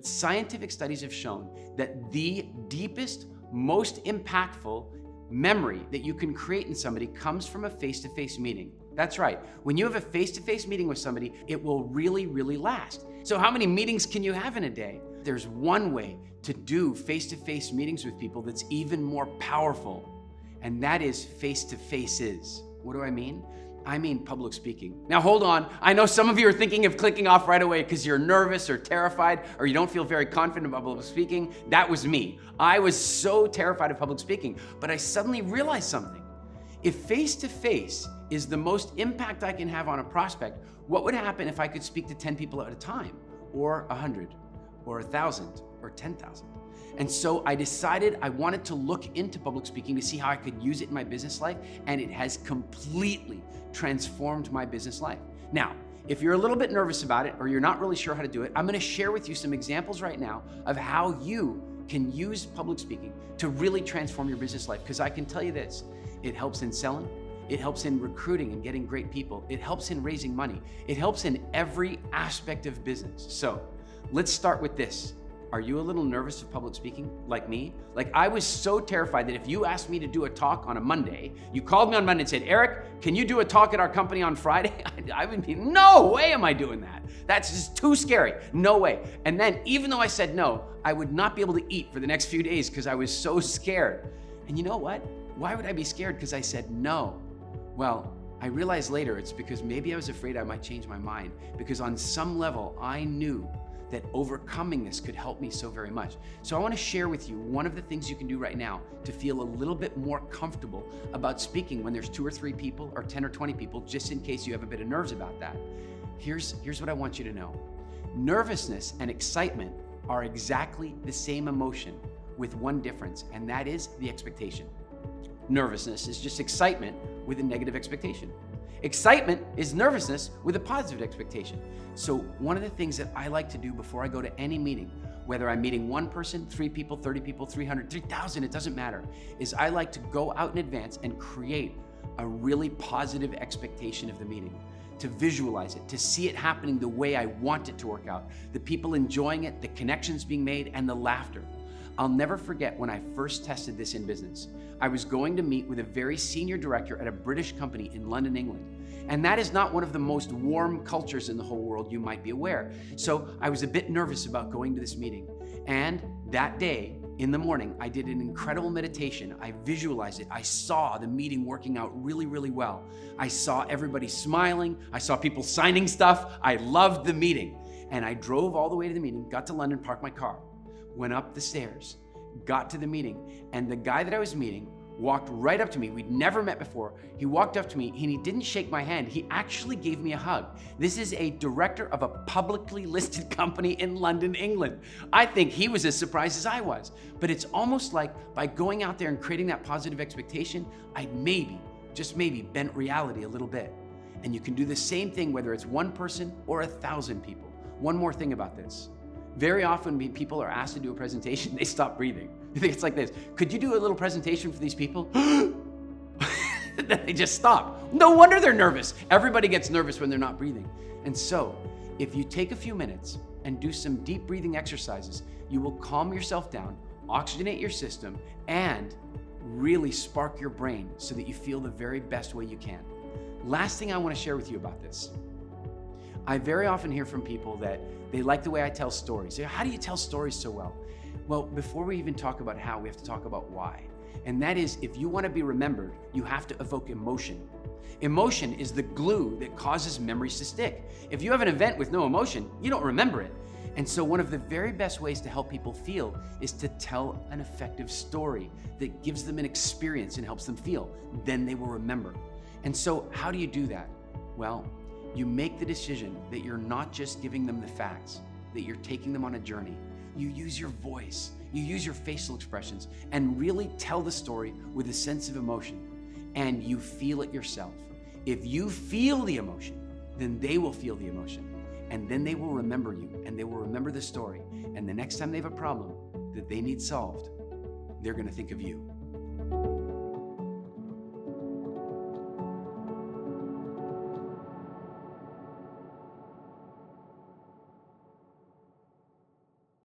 Scientific studies have shown that the deepest, most impactful memory that you can create in somebody comes from a face-to-face meeting. That's right. When you have a face-to-face meeting with somebody, it will really, really last. So how many meetings can you have in a day? There's one way to do face-to-face meetings with people that's even more powerful, and that is face-to-faces. What do I mean? I mean public speaking. Now hold on, I know some of you are thinking of clicking off right away because you're nervous or terrified or you don't feel very confident about public speaking. That was me. I was so terrified of public speaking, but I suddenly realized something. If face-to-face is the most impact I can have on a prospect, what would happen if I could speak to 10 people at a time, or 100, or 1,000, or 10,000? And so I decided I wanted to look into public speaking to see how I could use it in my business life, and it has completely transformed my business life. Now, if you're a little bit nervous about it or you're not really sure how to do it, I'm gonna share with you some examples right now of how you can use public speaking to really transform your business life. Because I can tell you this, it helps in selling, it helps in recruiting and getting great people, it helps in raising money, it helps in every aspect of business. So let's start with this. Are you a little nervous of public speaking like me? Like, I was so terrified that if you asked me to do a talk on a Monday, you called me on Monday and said, Eric, can you do a talk at our company on Friday? I would be, no way am I doing that. That's just too scary. No way. And then even though I said no, I would not be able to eat for the next few days because I was so scared. And you know what? Why would I be scared? Because I said no. Well, I realized later it's because maybe I was afraid I might change my mind, because on some level I knew that overcoming this could help me so very much. So I want to share with you one of the things you can do right now to feel a little bit more comfortable about speaking when there's 2 or 3 people or 10 or 20 people, just in case you have a bit of nerves about that. Here's what I want you to know. Nervousness and excitement are exactly the same emotion with one difference, and that is the expectation. Nervousness is just excitement with a negative expectation. Excitement is nervousness with a positive expectation. So one of the things that I like to do before I go to any meeting, whether I'm meeting 1 person, 3 people, 30 people, 300, 3,000, it doesn't matter, is I like to go out in advance and create a really positive expectation of the meeting, to visualize it, to see it happening the way I want it to work out, the people enjoying it, the connections being made, and the laughter. I'll never forget when I first tested this in business. I was going to meet with a very senior director at a British company in London, England. And that is not one of the most warm cultures in the whole world, you might be aware. So I was a bit nervous about going to this meeting. And that day, in the morning, I did an incredible meditation. I visualized it. I saw the meeting working out really, really well. I saw everybody smiling. I saw people signing stuff. I loved the meeting. And I drove all the way to the meeting, got to London, parked my car, went up the stairs, got to the meeting, and the guy that I was meeting walked right up to me. We'd never met before. He walked up to me and he didn't shake my hand. He actually gave me a hug. This is a director of a publicly listed company in London, England. I think he was as surprised as I was. But it's almost like by going out there and creating that positive expectation, I maybe, just maybe, bent reality a little bit. And you can do the same thing whether it's 1 person or 1,000 people. One more thing about this. Very often when people are asked to do a presentation, they stop breathing. You think it's like this. Could you do a little presentation for these people? Then they just stop. No wonder they're nervous. Everybody gets nervous when they're not breathing. And so if you take a few minutes and do some deep breathing exercises, you will calm yourself down, oxygenate your system, and really spark your brain so that you feel the very best way you can. Last thing I want to share with you about this. I very often hear from people that they like the way I tell stories. How do you tell stories so well? Well, before we even talk about how, we have to talk about why. And that is, if you want to be remembered, you have to evoke emotion. Emotion is the glue that causes memories to stick. If you have an event with no emotion, you don't remember it. And so one of the very best ways to help people feel is to tell an effective story that gives them an experience and helps them feel. Then they will remember. And so how do you do that? Well, you make the decision that you're not just giving them the facts, that you're taking them on a journey. You use your voice, you use your facial expressions, and really tell the story with a sense of emotion. And you feel it yourself. If you feel the emotion, then they will feel the emotion. And then they will remember you, and they will remember the story. And the next time they have a problem that they need solved, they're gonna think of you.